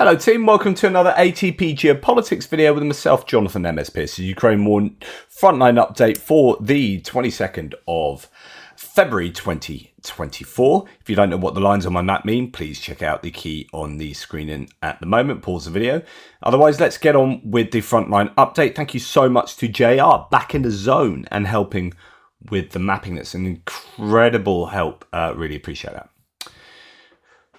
Hello team, welcome to another ATP Geopolitics video with myself, Jonathan MS Pearce, Ukraine War Frontline update for the 22nd of February 2024. If you don't know what the lines on my map mean, please check out the key on the screen at the moment. Pause the video. Otherwise, let's get on with the Frontline update. Thank you so much to JR, back in the zone and helping with the mapping. That's an incredible help. Really appreciate that.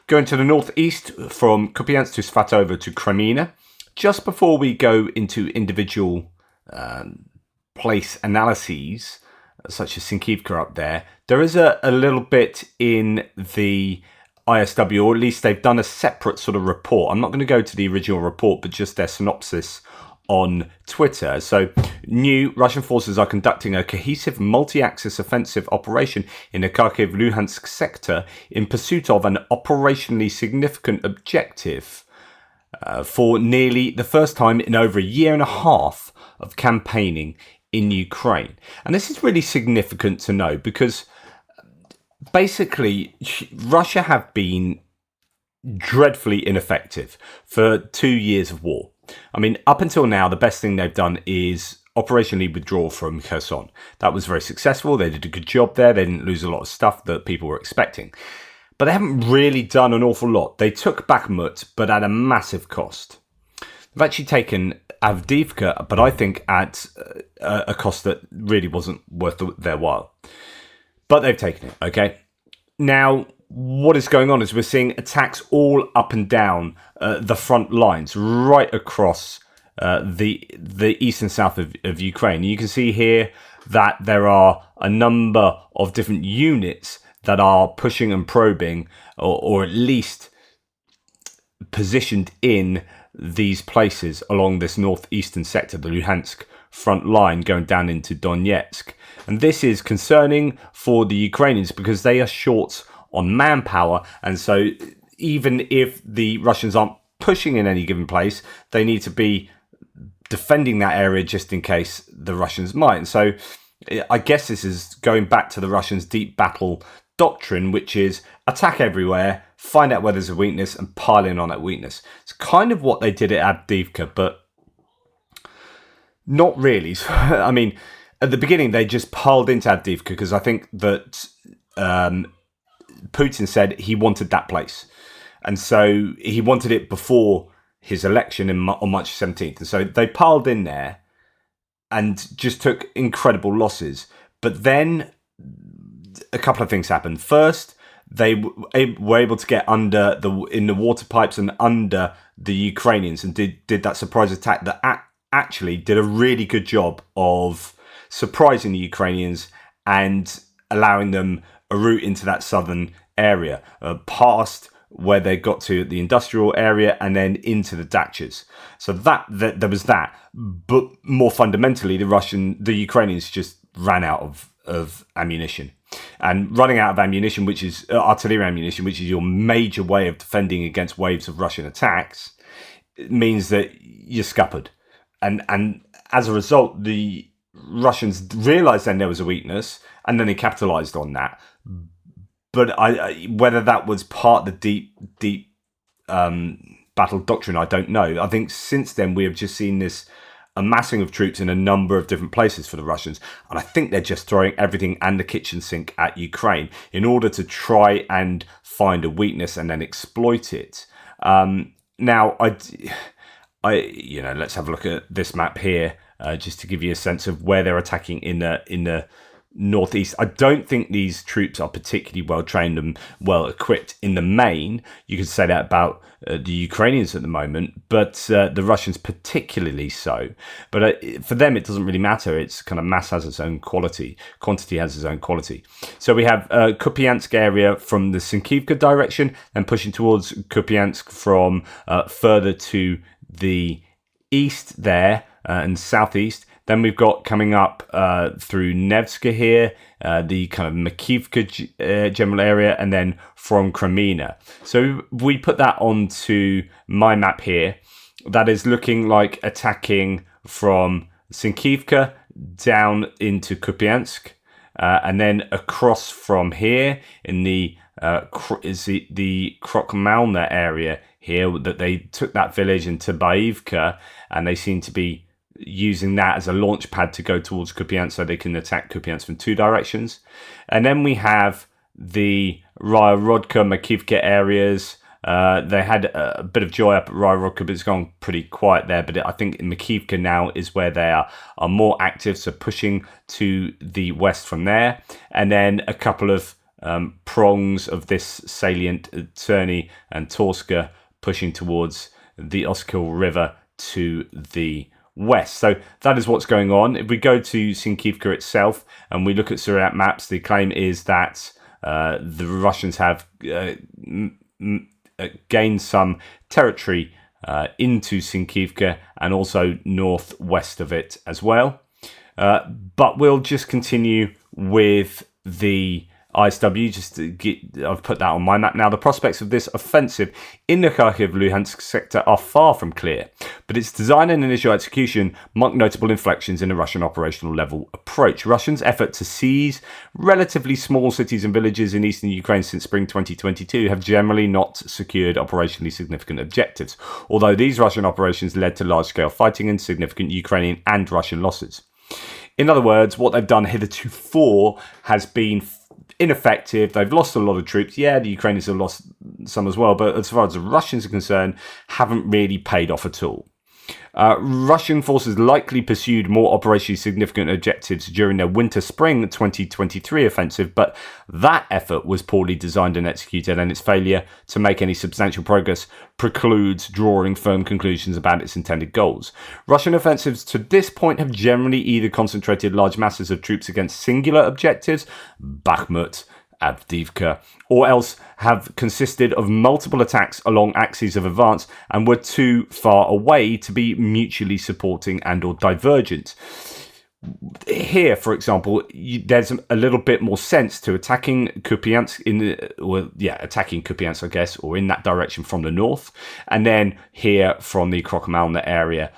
Going to the northeast from Kupiansk to Svatovo to Kreminna. Just before we go into individual place analyses, such as Sinkivka up there, there is a little bit in the ISW, or at least they've done a separate sort of report. I'm not going to go to the original report, but just their synopsis on Twitter. So, new Russian forces are conducting a cohesive multi-axis offensive operation in the Kharkiv-Luhansk sector in pursuit of an operationally significant objective for nearly the first time in over a year and a half of campaigning in Ukraine. And this is really significant to know because basically Russia have been dreadfully ineffective for 2 years of war. I mean, up until now, the best thing they've done is operationally withdraw from Kherson. That was very successful. They did a good job there. They didn't lose a lot of stuff that people were expecting. But they haven't really done an awful lot. They took Bakhmut, but at a massive cost. They've actually taken Avdiivka, but I think at a cost that really wasn't worth their while. But they've taken it, okay? Now, what is going on is we're seeing attacks all up and down the front lines, right across the east and south of Ukraine. You can see here that there are a number of different units that are pushing and probing, or at least positioned in these places along this northeastern sector, the Luhansk front line going down into Donetsk. And this is concerning for the Ukrainians because they are short on manpower, and so even if the Russians aren't pushing in any given place, they need to be defending that area just in case the Russians might. And so I guess this is going back to the Russians' deep battle doctrine, which is attack everywhere, find out where there's a weakness, and pile in on that weakness. It's kind of what they did at Avdiivka, but not really. I mean, at the beginning, they just piled into Avdiivka because I think that Putin said he wanted that place. And so he wanted it before his election on March 17th. And so they piled in there and just took incredible losses. But then a couple of things happened. First, they were able to get under in the water pipes and under the Ukrainians and did that surprise attack that actually did a really good job of surprising the Ukrainians and allowing them a route into that southern area, past where they got to the industrial area and then into the dachas. So that there was that, but more fundamentally, the Ukrainians just ran out of ammunition, and running out of ammunition, which is artillery ammunition, which is your major way of defending against waves of Russian attacks, means that you're scuppered, and as a result, the Russians realized then there was a weakness, and then they capitalized on that. But whether that was part of the deep battle doctrine, I don't know. I think since then we have just seen this amassing of troops in a number of different places for the Russians. And I think they're just throwing everything and the kitchen sink at Ukraine in order to try and find a weakness and then exploit it. Now, let's have a look at this map here, just to give you a sense of where they're attacking in the northeast. I don't think these troops are particularly well trained and well equipped in the main. You could say that about the Ukrainians at the moment, but the Russians particularly so. But for them, it doesn't really matter. It's kind of mass has its own quality, quantity has its own quality. So we have Kupiansk area from the Sinkivka direction and pushing towards Kupiansk from further to the east there and southeast. Then we've got coming up through Nevska here, the kind of Makivka general area, and then from Kreminna. So we put that onto my map here. That is looking like attacking from Sinkivka down into Kupiansk, and then across from here in the Krokmalna area here that they took that village into Baivka, and they seem to be using that as a launch pad to go towards Kupiansk so they can attack Kupiansk from two directions. And then we have the Ryarodka, Makivka areas. They had a bit of joy up at Ryarodka, but it's gone pretty quiet there. But I think in Makivka now is where they are more active, so pushing to the west from there. And then a couple of prongs of this salient, Terny and Torska, pushing towards the Oskil River to the west. So that is what's going on. If we go to Sinkivka itself and we look at Surat maps, the claim is that the Russians have gained some territory into Sinkivka and also northwest of it as well. But we'll just continue with the ISW, just to I've put that on my map now. The prospects of this offensive in the Kharkiv-Luhansk sector are far from clear, but its design and initial execution mark notable inflections in the Russian operational level approach. Russians' effort to seize relatively small cities and villages in eastern Ukraine since spring 2022 have generally not secured operationally significant objectives, although these Russian operations led to large-scale fighting and significant Ukrainian and Russian losses. In other words, what they've done hitherto has been ineffective. They've lost a lot of troops. Yeah, the Ukrainians have lost some as well, but as far as the Russians are concerned, haven't really paid off at all. Russian forces likely pursued more operationally significant objectives during their winter-spring 2023 offensive, but that effort was poorly designed and executed, and its failure to make any substantial progress precludes drawing firm conclusions about its intended goals. Russian offensives to this point have generally either concentrated large masses of troops against singular objectives, Bakhmut, Avdiivka, or else have consisted of multiple attacks along axes of advance and were too far away to be mutually supporting and or divergent. Here, for example, there's a little bit more sense to attacking Kupiansk attacking Kupiansk, I guess, or in that direction from the north, and then here from the Krokomalna area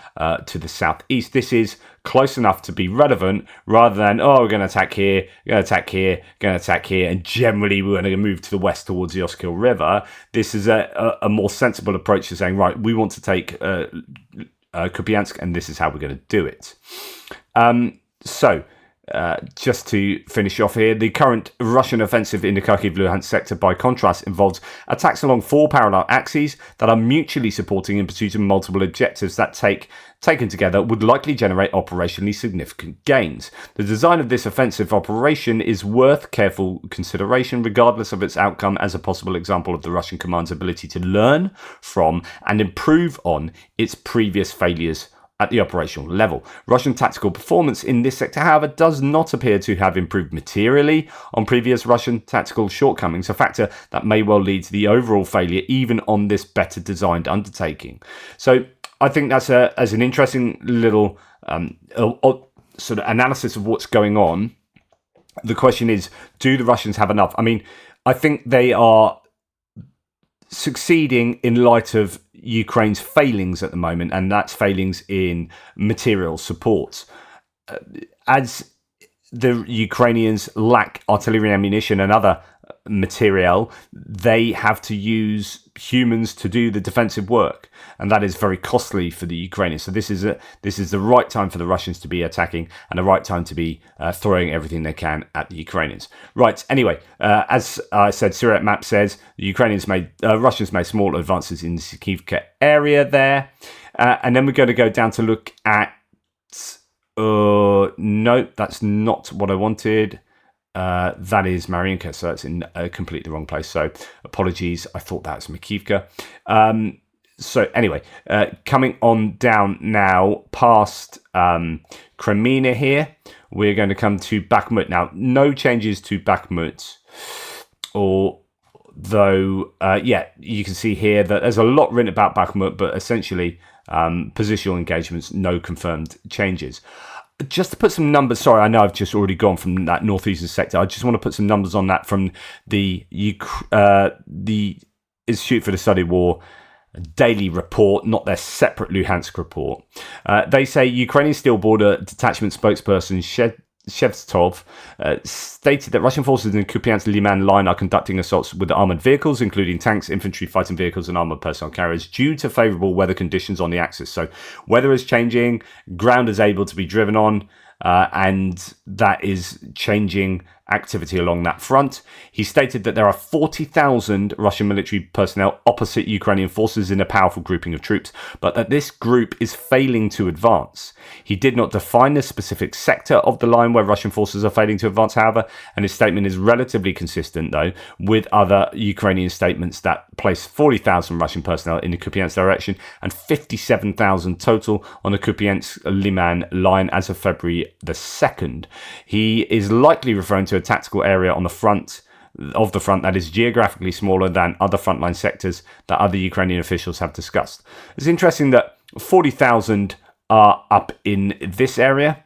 to the southeast. This is close enough to be relevant, rather than we're going to attack here, going to attack here, going to attack here, and generally we're going to move to the west towards the Oskil River. This is a more sensible approach to saying, right, we want to take Kupiansk, and this is how we're going to do it. Just to finish off here, the current Russian offensive in the Kharkiv-Luhansk sector, by contrast, involves attacks along four parallel axes that are mutually supporting in pursuit of multiple objectives that, taken together, would likely generate operationally significant gains. The design of this offensive operation is worth careful consideration, regardless of its outcome, as a possible example of the Russian command's ability to learn from and improve on its previous failures at the operational level. Russian tactical performance in this sector, however, does not appear to have improved materially on previous Russian tactical shortcomings, a factor that may well lead to the overall failure even on this better designed undertaking. So I think that's as an interesting little sort of analysis of what's going on. The question is, do the Russians have enough? I mean, I think they are succeeding in light of Ukraine's failings at the moment, and that's failings in material support. As the Ukrainians lack artillery ammunition and other material, they have to use humans to do the defensive work, and that is very costly for the Ukrainians. So this is the right time for the Russians to be attacking, and the right time to be throwing everything they can at the Ukrainians. Right. Anyway, as I said, Surat map says the Russians made small advances in the Sinkivka area there, and then we're going to go down to look at. No, that's not what I wanted. That is Mariinka, so it's in completely the wrong place. So apologies, I thought that was Makivka. So anyway, coming on down now past Kremina here, we're going to come to Bakhmut. Now, no changes to Bakhmut, although, you can see here that there's a lot written about Bakhmut, but essentially positional engagements, no confirmed changes. Just to put some numbers, sorry, I know I've just already gone from that northeastern sector. I just want to put some numbers on that from the Institute for the Study of War daily report, not their separate Luhansk report. They say Ukrainian Steel Border Detachment spokesperson Shevtsov stated that Russian forces in the Kupiansk-Liman line are conducting assaults with armoured vehicles, including tanks, infantry, fighting vehicles, and armoured personnel carriers, due to favourable weather conditions on the axis. So weather is changing, ground is able to be driven on, and that is changing activity along that front. He stated that there are 40,000 Russian military personnel opposite Ukrainian forces in a powerful grouping of troops, but that this group is failing to advance. He did not define the specific sector of the line where Russian forces are failing to advance, however, and his statement is relatively consistent, though, with other Ukrainian statements that place 40,000 Russian personnel in the Kupiansk direction and 57,000 total on the Kupiansk-Liman line as of February the 2nd. He is likely referring to a tactical area on the front that is geographically smaller than other frontline sectors that other Ukrainian officials have discussed. It's interesting that 40,000 are up in this area,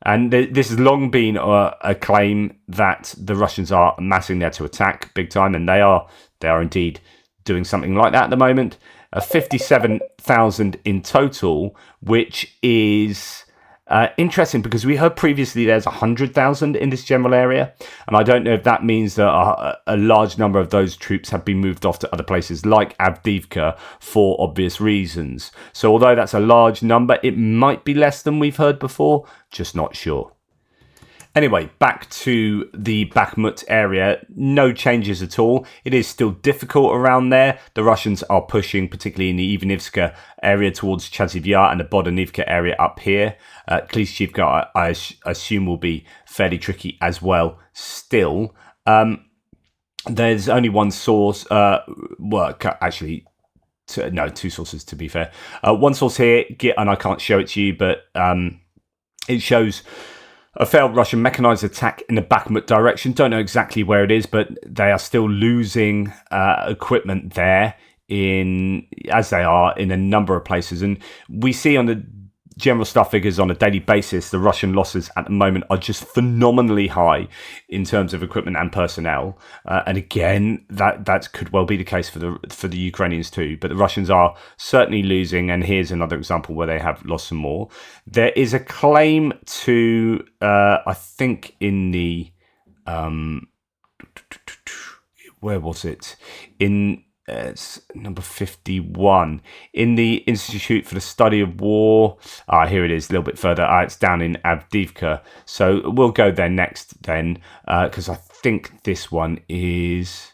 and this has long been a claim that the Russians are massing there to attack big time, and they are indeed doing something like that at the moment. 57,000 in total, which is interesting because we heard previously there's 100,000 in this general area, and I don't know if that means that a large number of those troops have been moved off to other places like Avdiivka for obvious reasons. So although that's a large number, it might be less than we've heard before, just not sure. Anyway, back to the Bakhmut area. No changes at all. It is still difficult around there. The Russians are pushing, particularly in the Ivanivska area, towards Chasiv Yar and the Bodanivka area up here. Klishchivka, I assume, will be fairly tricky as well still. There's only one source. Two sources, to be fair. One source here, and I can't show it to you, but it shows a failed Russian mechanized attack in the Bakhmut direction. Don't know exactly where it is, but they are still losing equipment there, as they are in a number of places. And we see on the general stuff figures on a daily basis, the Russian losses at the moment are just phenomenally high in terms of equipment and personnel. And again, that could well be the case for the Ukrainians too. But the Russians are certainly losing, and here's another example where they have lost some more. There is a claim to, I think in the, where was it? It's number 51 in the Institute for the Study of War. Here it is, a little bit further. It's down in Avdiivka, so we'll go there next then, because I think this one is,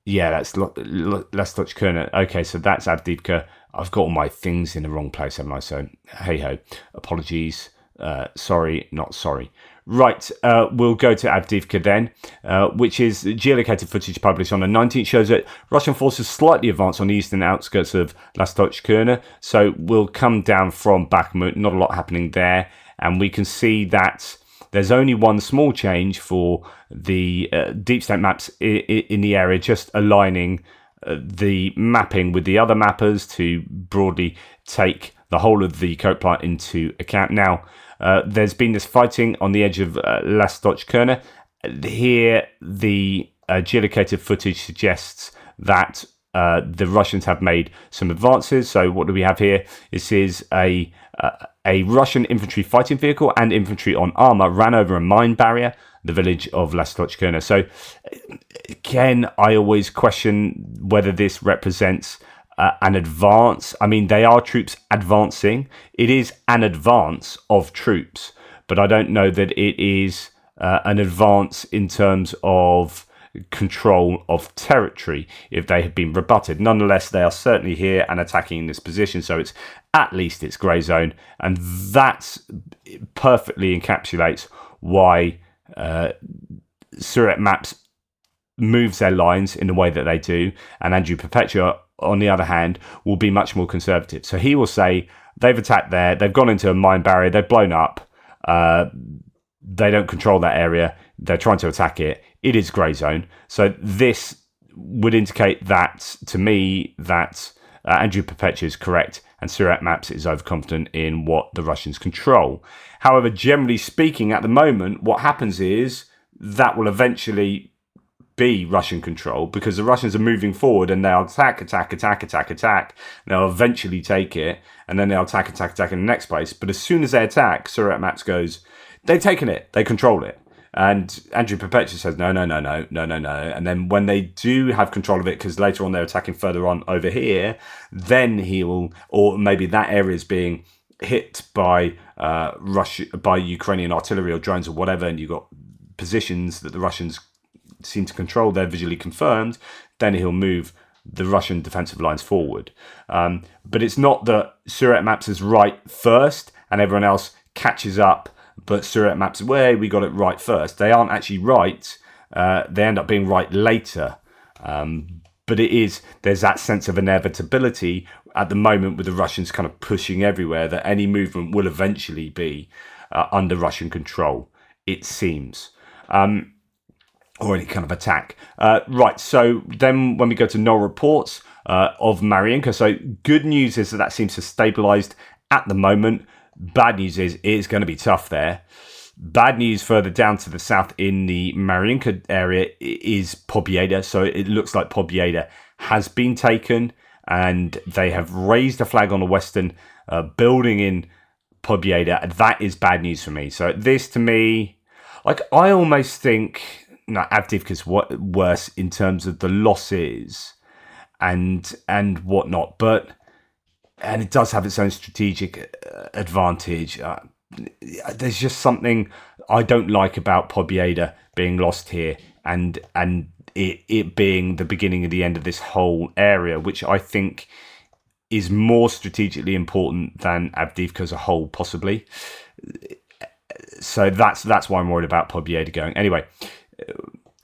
that's Lastochkirna. Okay, so that's Avdiivka. I've got all my things in the wrong place, haven't I? So hey ho, apologies. Sorry, not sorry. Right, we'll go to Avdiivka then, which is geolocated footage published on the 19th, shows that Russian forces slightly advanced on the eastern outskirts of Lastochkirna. So we'll come down from Bakhmut, not a lot happening there, and we can see that there's only one small change for the deep state maps in the area, just aligning the mapping with the other mappers to broadly take the whole of the coke plant into account. Now, there's been this fighting on the edge of Lastochkirna. Here, the geolocated footage suggests that the Russians have made some advances. So what do we have here? This is a Russian infantry fighting vehicle and infantry on armour ran over a mine barrier, the village of Lastochkirna. So again, I always question whether this represents an advance. I mean, they are troops advancing. It is an advance of troops, but I don't know that it is an advance in terms of control of territory if they have been rebutted. Nonetheless, they are certainly here and attacking in this position, so it's at least it's grey zone, and that perfectly encapsulates why Suret Maps moves their lines in the way that they do, and Andrew Perpetua, on the other hand, will be much more conservative. So he will say they've attacked there, they've gone into a mine barrier, they've blown up, they don't control that area, they're trying to attack it, it is grey zone. So this would indicate that, to me, that Andrew Perpetua is correct and Surat Maps is overconfident in what the Russians control. However, generally speaking, at the moment, what happens is that will eventually be Russian control, because the Russians are moving forward and they'll attack. They'll eventually take it, and then they'll attack in the next place. But as soon as they attack, Surat Maps goes, They've taken it. They control it. And Andrew Perpetua says, no. And then when they do have control of it, because later on they're attacking further on over here, then he will, or maybe that area is being hit by by Ukrainian artillery or drones or whatever, and you've got positions that the Russians seem to control, they're visually confirmed, then he'll move the Russian defensive lines forward. But it's not that Surat Maps is right first and everyone else catches up, but Surat Maps, way we got it right first. They aren't actually right. They end up being right later. But there's that sense of inevitability at the moment with the Russians kind of pushing everywhere, that any movement will eventually be under Russian control, it seems. Or any kind of attack. Right, so then when we go to no reports of Mariinka, so good news is that seems to have stabilised at the moment. Bad news is it's going to be tough there. Bad news further down to the south in the Mariinka area is Pobjeda. So it looks like Pobjeda has been taken, and they have raised a flag on the western building in Pobjeda. That is bad news for me. So this, to me, like, I almost think Avdiivka's worse in terms of the losses and whatnot, and it does have its own strategic advantage. There's just something I don't like about Pobjeda being lost here, and it being the beginning of the end of this whole area, which I think is more strategically important than Avdiivka as a whole, possibly. So that's why I'm worried about Pobjeda going. Anyway,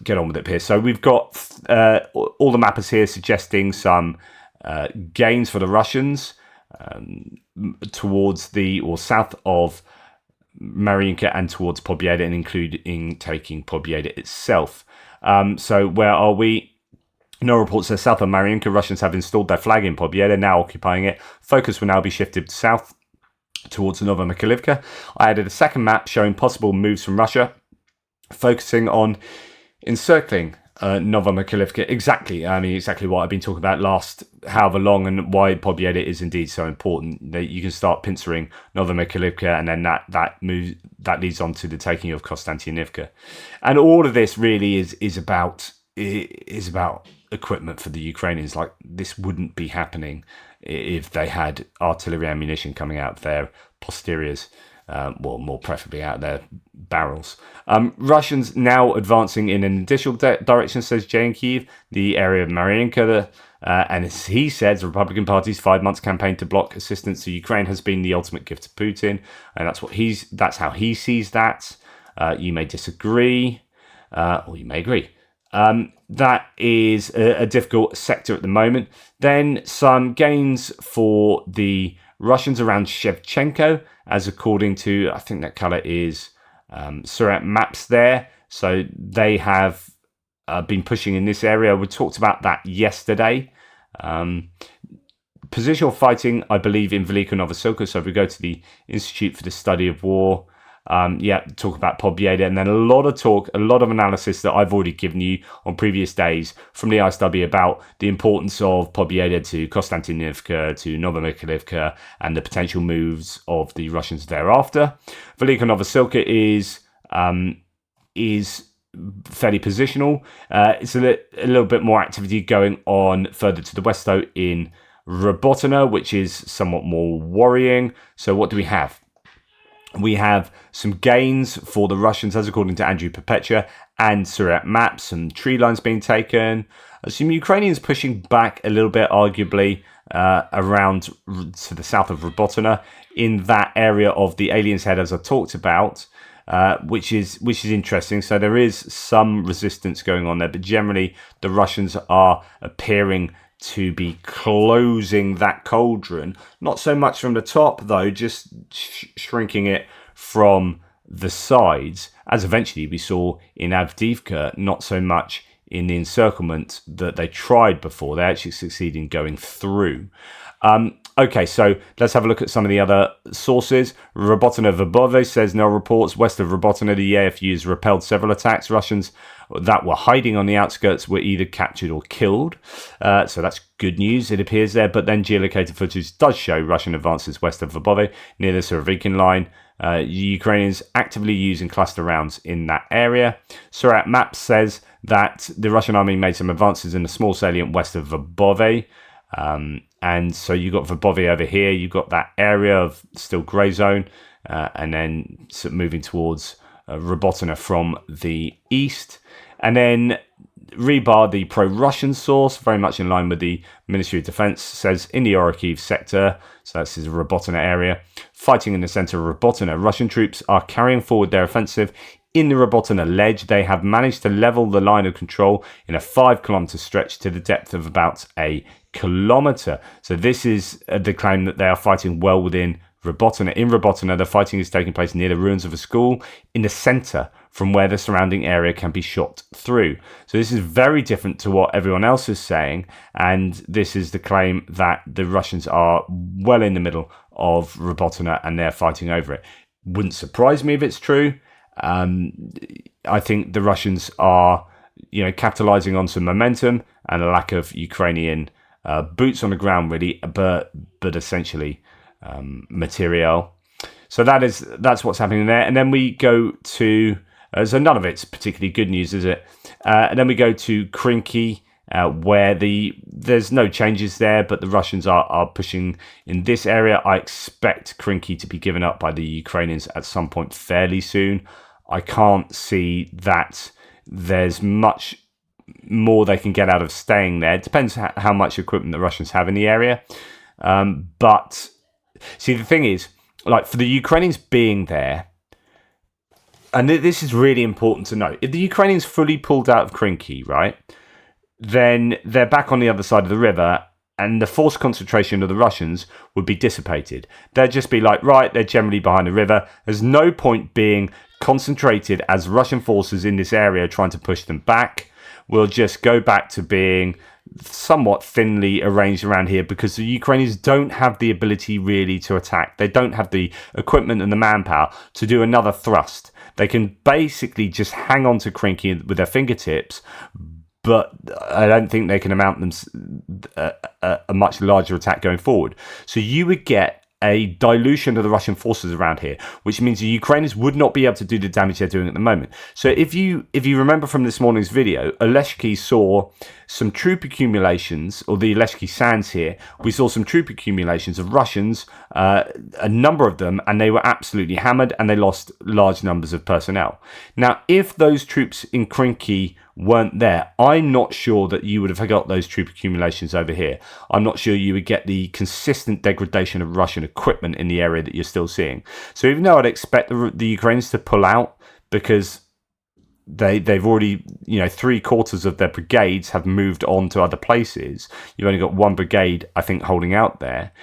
get on with it, Piers. So we've got all the mappers here suggesting some gains for the Russians towards south of Mariinka and towards Pobjeda, and including taking Pobjeda itself. So where are we? No report says south of Mariinka, Russians have installed their flag in Pobjeda, now occupying it. Focus will now be shifted south towards Novomikhailivka. I added a second map showing possible moves from Russia, focusing on encircling Novomikhailivka. Exactly what I've been talking about last however long, and why Pobjeda is indeed so important. That you can start pincering Novomikhailivka, and then that leads on to the taking of Konstantinivka. And all of this really is about equipment for the Ukrainians. Like, this wouldn't be happening if they had artillery ammunition coming out of their posteriors, more preferably out of their barrels. Russians now advancing in an additional direction, says Jay in Kyiv, the area of Mariinka. And as he says, the Republican Party's 5 months campaign to block assistance to Ukraine has been the ultimate gift to Putin, and that's how he sees that. You may disagree, or you may agree. That is a difficult sector at the moment. Then some gains for the Russians around Shevchenko, as according to, I think that colour is Surat Maps there. So they have been pushing in this area. We talked about that yesterday. Positional fighting, I believe, in Velika Novosilka. So if we go to the Institute for the Study of War, talk about Pobjeda, and then a lot of analysis that I've already given you on previous days from the ISW about the importance of Pobjeda to Konstantinivka, to Novomikhailivka, and the potential moves of the Russians thereafter. Velika Novosilka is fairly positional. It's a little bit more activity going on further to the west, though, in Robotyne, which is somewhat more worrying. So what do we have? We have some gains for the Russians, as according to Andrew Perpetua and Surat Maps, some tree lines being taken. Some Ukrainians pushing back a little bit, arguably, around to the south of Robotyne, in that area of the Alien's Head, as I talked about, which is interesting. So there is some resistance going on there, but generally the Russians are appearing to be closing that cauldron, not so much from the top though, just shrinking it from the sides, as eventually we saw in Avdiivka, not so much in the encirclement that they tried before. They actually succeed in going through. Okay, so let's have a look at some of the other sources. Robotyne Verbove says no reports. West of Robotyne, the AFU has repelled several attacks. Russians that were hiding on the outskirts were either captured or killed. So that's good news, it appears there. But then geolocated footage does show Russian advances west of Verbove, near the Surovikin line. Ukrainians actively using cluster rounds in that area. Surat Maps says that the Russian army made some advances in a small salient west of Verbove. And so you've got Verbove over here. You've got that area of still grey zone. And then moving towards Robotyne from the east. And then Rybar, the pro-Russian source, very much in line with the Ministry of Defense, says in the Orikhiv sector, so that's his Robotyne area, fighting in the center of Robotyne, Russian troops are carrying forward their offensive in the Robotyne ledge. They have managed to level the line of control in a 5-kilometer stretch to the depth of about a kilometer. So this is the claim that they are fighting well within Robotyne. In Robotyne, the fighting is taking place near the ruins of a school in the center, from where the surrounding area can be shot through. So this is very different to what everyone else is saying, and this is the claim that the Russians are well in the middle of Robotyne and they're fighting over it. Wouldn't surprise me if it's true. I think the Russians are, capitalizing on some momentum and a lack of Ukrainian boots on the ground, really, but essentially material. So that's what's happening there. And then we go to so none of it's particularly good news, is it? And then we go to Krinky, where there's no changes there, but the Russians are pushing in this area. I expect Krinky to be given up by the Ukrainians at some point fairly soon. I can't see that there's much more they can get out of staying there. It depends how much equipment the Russians have in the area. But see, the thing is, like, for the Ukrainians being there, and this is really important to note, if the Ukrainians fully pulled out of Krinky, right, then they're back on the other side of the river, and the force concentration of the Russians would be dissipated. They'd just be like, right, they're generally behind the river. There's no point being concentrated as Russian forces in this area trying to push them back. We'll just go back to being somewhat thinly arranged around here, because the Ukrainians don't have the ability really to attack. They don't have the equipment and the manpower to do another thrust. They can basically just hang on to Krinky with their fingertips, but I don't think they can mount them a much larger attack going forward. So you would get a dilution of the Russian forces around here, which means the Ukrainians would not be able to do the damage they're doing at the moment. So if you remember from this morning's video, Oleshki saw some troop accumulations, or the Oleshki Sands here, we saw some troop accumulations of Russians, a number of them, and they were absolutely hammered, and they lost large numbers of personnel. Now, if those troops in Krinky weren't there, I'm not sure that you would have got those troop accumulations over here. I'm not sure you would get the consistent degradation of Russian equipment in the area that you're still seeing. So even though I'd expect the Ukrainians to pull out, because they've already, 3/4 of their brigades have moved on to other places. You've only got one brigade, I think, holding out there.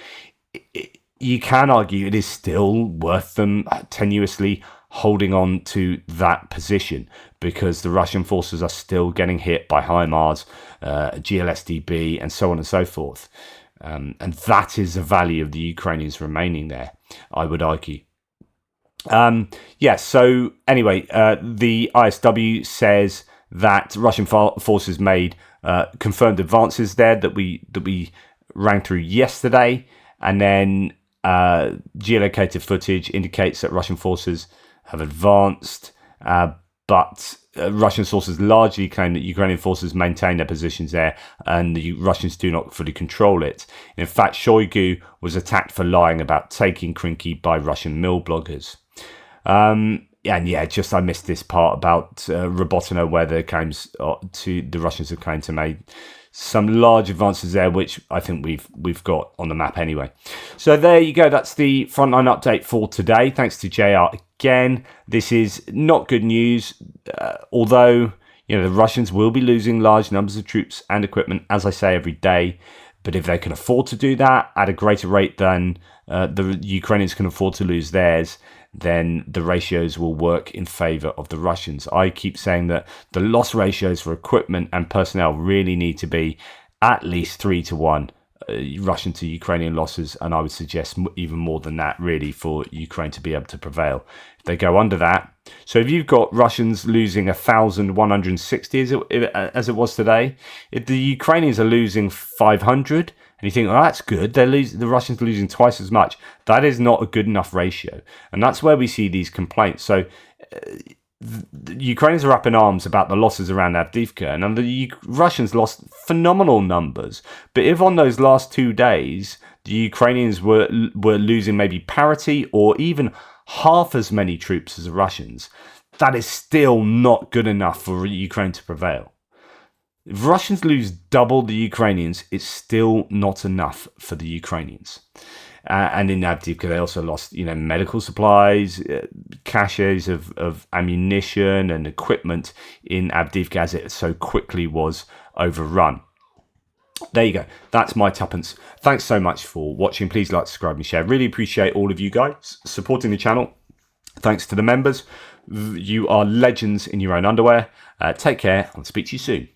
You can argue it is still worth them tenuously holding on to that position, because the Russian forces are still getting hit by HIMARS, GLSDB, and so on and so forth. And that is the value of the Ukrainians remaining there, I would argue. So anyway, the ISW says that Russian forces made confirmed advances there that we ran through yesterday, and then geolocated footage indicates that Russian forces have advanced, but Russian sources largely claim that Ukrainian forces maintain their positions there, and the Russians do not fully control it. In fact, Shoigu was attacked for lying about taking Krinky by Russian mill bloggers. I missed this part about Robotyne, where the claims the Russians have claimed to make some large advances there, which I think we've got on the map anyway. So there you go. That's the Frontline update for today. Thanks to JR again. This is not good news, although the Russians will be losing large numbers of troops and equipment, as I say every day. But if they can afford to do that at a greater rate than the Ukrainians can afford to lose theirs, then the ratios will work in favour of the Russians. I keep saying that the loss ratios for equipment and personnel really need to be at least 3-1 Russian to Ukrainian losses, and I would suggest even more than that, really, for Ukraine to be able to prevail. If they go under that, so if you've got Russians losing 1,160 as it was today, if the Ukrainians are losing 500, And you think, oh, that's good. The Russians are losing twice as much. That is not a good enough ratio. And that's where we see these complaints. So the Ukrainians are up in arms about the losses around Avdiivka, and the Russians lost phenomenal numbers. But if on those last 2 days, the Ukrainians were losing maybe parity or even half as many troops as the Russians, that is still not good enough for Ukraine to prevail. If Russians lose double the Ukrainians, it's still not enough for the Ukrainians. And in Avdiivka, they also lost, medical supplies, caches of ammunition and equipment in Avdiivka as it so quickly was overrun. There you go. That's my tuppence. Thanks so much for watching. Please like, subscribe, and share. Really appreciate all of you guys supporting the channel. Thanks to the members. You are legends in your own underwear. Take care. I'll speak to you soon.